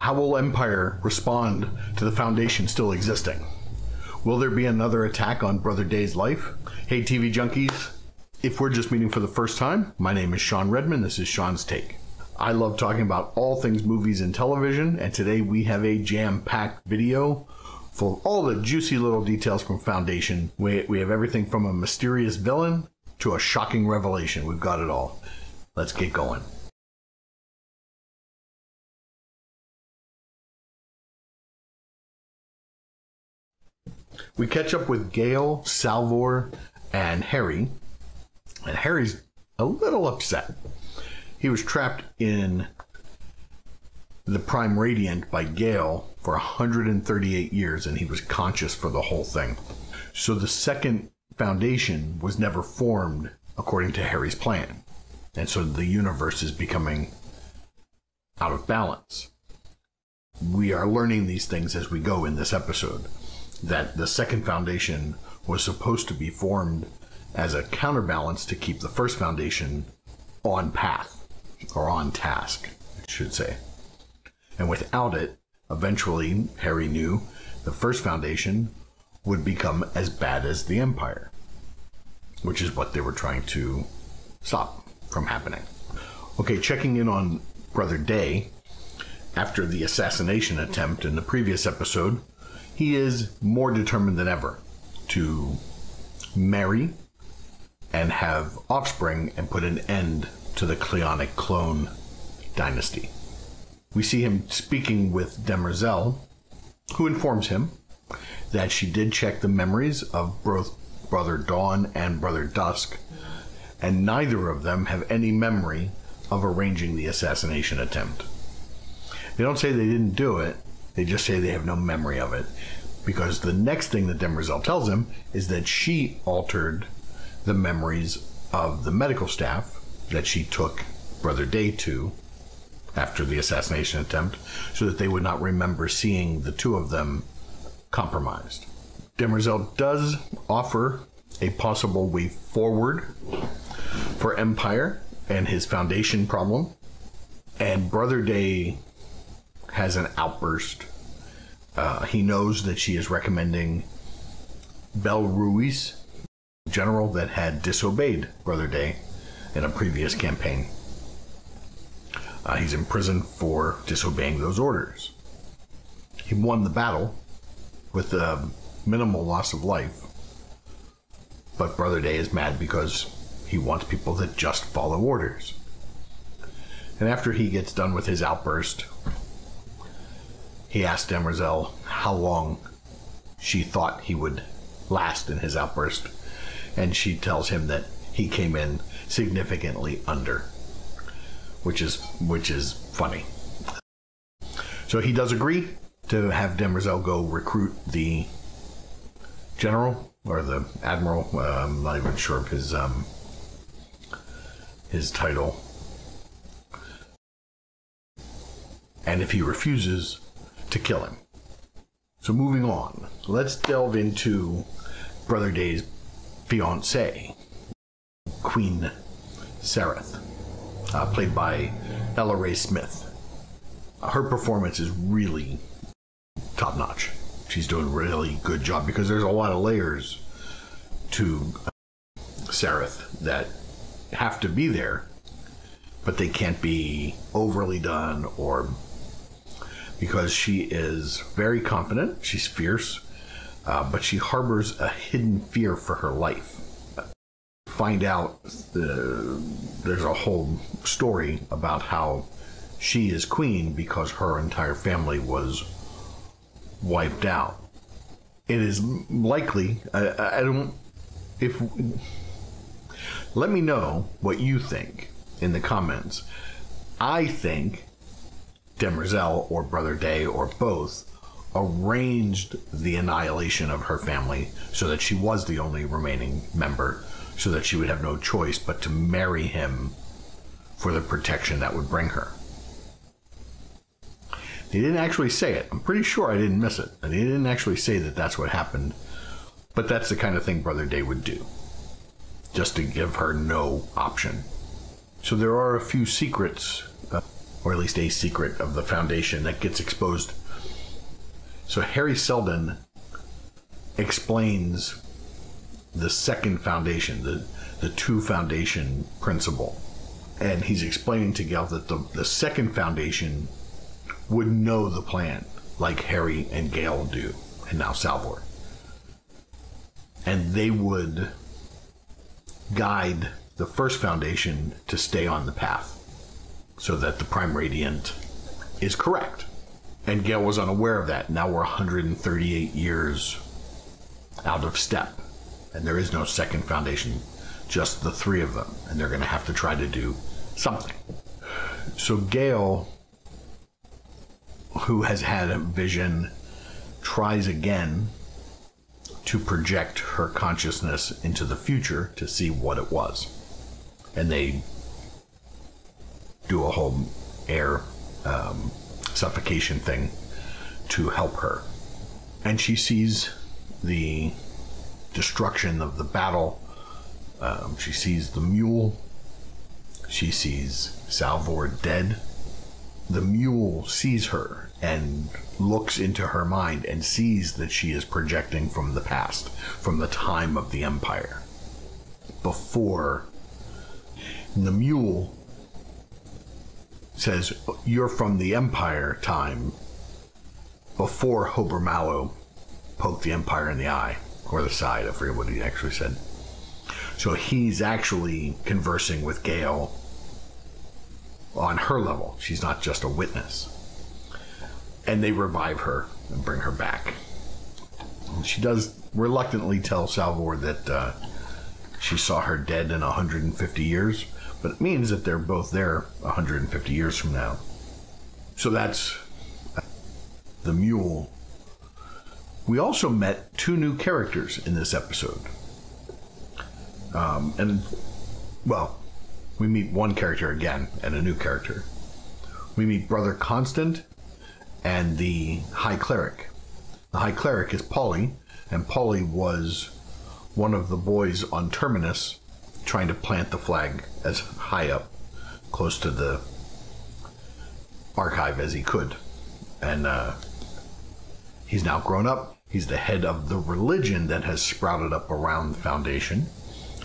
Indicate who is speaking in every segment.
Speaker 1: How will Empire respond to the Foundation still existing? Will there be another attack on Brother Day's life? Hey TV junkies, if we're just meeting for the first time, my name is Sean Redman, this is Sean's Take. I love talking about all things movies and television, and today we have a jam-packed video full of all the juicy little details from Foundation. We have everything from a mysterious villain to a shocking revelation. We've got it all. Let's get going. We catch up with Gaal, Salvor, and Harry. And Harry's a little upset. He was trapped in the Prime Radiant by Gaal for 138 years, and he was conscious for the whole thing. So the second Foundation was never formed according to Harry's plan. And so the universe is becoming out of balance. We are learning these things as we go in this episode. That the second Foundation was supposed to be formed as a counterbalance to keep the first Foundation on path. Or on task, I should say. And without it, eventually, Harry knew the first Foundation would become as bad as the Empire, which is what they were trying to stop from happening. Okay, checking in on Brother Day. After the assassination attempt in the previous episode, he is more determined than ever to marry and have offspring and put an end to the Cleonic clone dynasty. We see him speaking with Demerzel, who informs him that she did check the memories of both Brother Dawn and Brother Dusk, and neither of them have any memory of arranging the assassination attempt. They don't say they didn't do it, they just say they have no memory of it, because the next thing that Demerzel tells him is that she altered the memories of the medical staff that she took Brother Day to after the assassination attempt, so that they would not remember seeing the two of them compromised. Demerzel does offer a possible way forward for Empire and his Foundation problem, and Brother Day has an outburst. He knows that she is recommending Riose, general that had disobeyed Brother Day in a previous campaign. He's in prison for disobeying those orders. He won the battle with a minimal loss of life, but Brother Day is mad because he wants people that just follow orders. And after he gets done with his outburst, he asks Demerzel how long she thought he would last in his outburst, and she tells him that he came in significantly under, which is funny. So he does agree to have Demerzel go recruit the general or the admiral. I'm not even sure of his title. And if he refuses, to kill him. So moving on, let's delve into Brother Day's fiancée, Queen Sereth, played by Ella Ray Smith. Her performance is really top-notch. She's doing a really good job because there's a lot of layers to Sereth that have to be there, but they can't be overly done, or because she is very confident, she's fierce, but she harbors a hidden fear for her life. Find out there's a whole story about how she is queen because her entire family was wiped out. It is likely, let me know what you think in the comments. I think Demerzel or Brother Day or both arranged the annihilation of her family so that she was the only remaining member, so that she would have no choice but to marry him for the protection that would bring her. They didn't actually say it. I'm pretty sure I didn't miss it. They didn't actually say that that's what happened, but that's the kind of thing Brother Day would do, just to give her no option. So there are a few secrets or at least a secret of the Foundation that gets exposed. So Harry Seldon explains the second Foundation, the two Foundation principle. And he's explaining to Gaal that the second Foundation would know the plan, like Harry and Gaal do, and now Salvor. And they would guide the first Foundation to stay on the path so that the Prime Radiant is correct. And Gaal was unaware of that. Now we're 138 years out of step, and there is no second Foundation, just the three of them, and they're going to have to try to do something. So Gaal, who has had a vision, tries again to project her consciousness into the future to see what it was. And they do a whole air suffocation thing to help her. And she sees the destruction of the battle. She sees the mule. She sees Salvor dead. The mule sees her and looks into her mind and sees that she is projecting from the past, from the time of the Empire. Before, the mule says, "You're from the Empire time," before Hober Mallow poked the Empire in the eye, or the side, I forget what he actually said. So he's actually conversing with Gaal on her level. She's not just a witness. And they revive her and bring her back. And she does reluctantly tell Salvor that she saw her dead in 150 years, but it means that they're both there 150 years from now. So that's the mule. We also met two new characters in this episode. We meet one character again and a new character. We meet Brother Constant and the High Cleric. The High Cleric is Polly, and Polly was one of the boys on Terminus trying to plant the flag as high up, close to the archive as he could. And he's now grown up. He's the head of the religion that has sprouted up around the Foundation,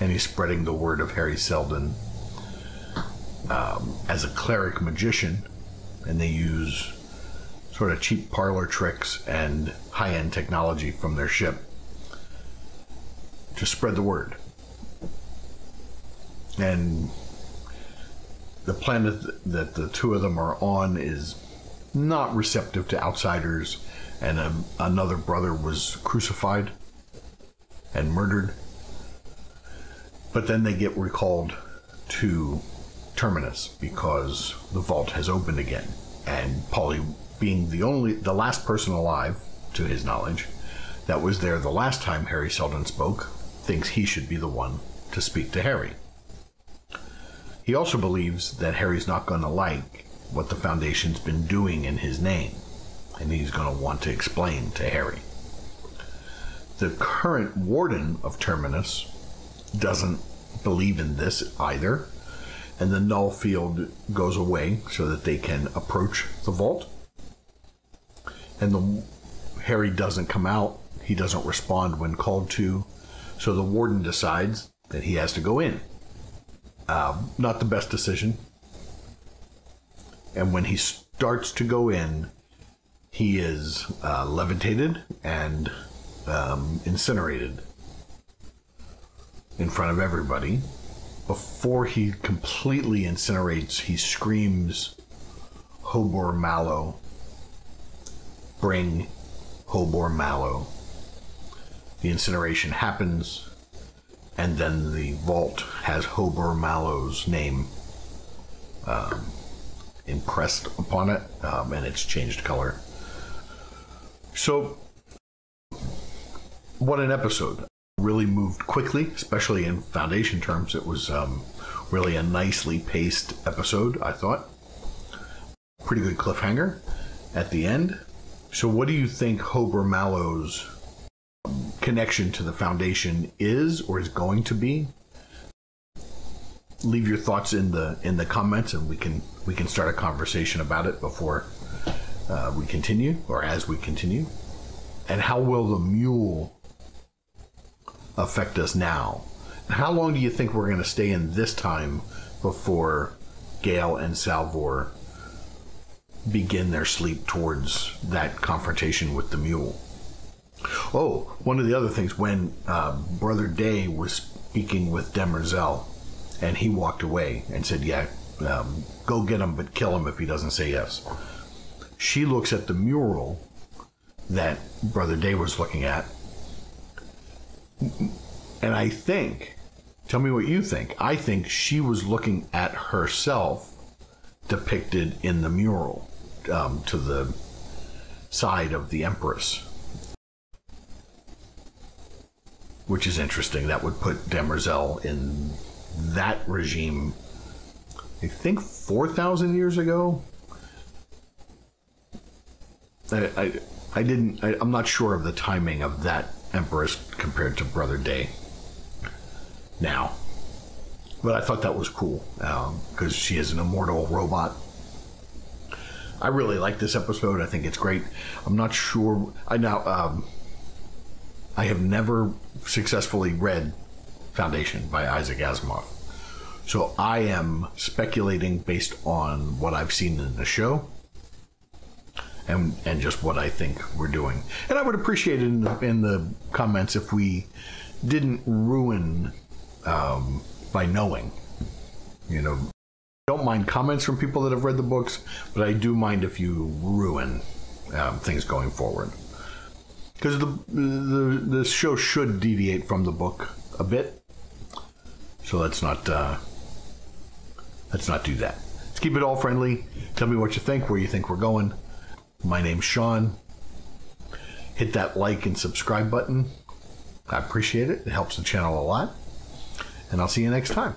Speaker 1: and he's spreading the word of Harry Seldon as a cleric magician, and they use sort of cheap parlor tricks and high-end technology from their ship to spread the word. And the planet that the two of them are on is not receptive to outsiders, and another brother was crucified and murdered. But then they get recalled to Terminus because the vault has opened again, and Polly, being the last person alive, to his knowledge, that was there the last time Harry Seldon spoke, thinks he should be the one to speak to Harry. He also believes that Harry's not going to like what the Foundation's been doing in his name, and he's going to want to explain to Harry. The current warden of Terminus doesn't believe in this either, and the null field goes away so that they can approach the vault. And Harry doesn't come out. He doesn't respond when called to, so the warden decides that he has to go in. Not the best decision. And when he starts to go in, he is levitated and incinerated in front of everybody. Before he completely incinerates, he screams, "Hober Mallow. Bring Hober Mallow." The incineration happens, and then the vault has Hober Mallow's name impressed upon it, and it's changed color. So, what an episode. Really moved quickly, especially in Foundation terms. It was really a nicely paced episode, I thought. Pretty good cliffhanger at the end. So what do you think Hober Mallow's connection to the Foundation is, or is going to be? leave your thoughts in the comments, and we can start a conversation about it before we continue, or as we continue. And how will the mule affect us now? And how long do you think we're going to stay in this time before Gaal and Salvor begin their sleep towards that confrontation with the mule? Oh, one of the other things, when Brother Day was speaking with Demerzel, and he walked away and said, yeah, go get him, but kill him if he doesn't say yes. She looks at the mural that Brother Day was looking at, and I think, tell me what you think, I think she was looking at herself depicted in the mural to the side of the Empress, which is interesting. That would put Demerzel in that regime, I think 4,000 years ago. I'm not sure of the timing of that Empress compared to Brother Day now, but I thought that was cool because she is an immortal robot. I really like this episode. I think it's great. I'm not sure. I have never successfully read Foundation by Isaac Asimov, so I am speculating based on what I've seen in the show and just what I think we're doing. And I would appreciate it in the comments if we didn't ruin by knowing. Don't mind comments from people that have read the books, but I do mind if you ruin things going forward, because the show should deviate from the book a bit. So let's not do that. Let's keep it all friendly. Tell me what you think, where you think we're going. My name's Sean. Hit that like and subscribe button. I appreciate it. It helps the channel a lot. And I'll see you next time.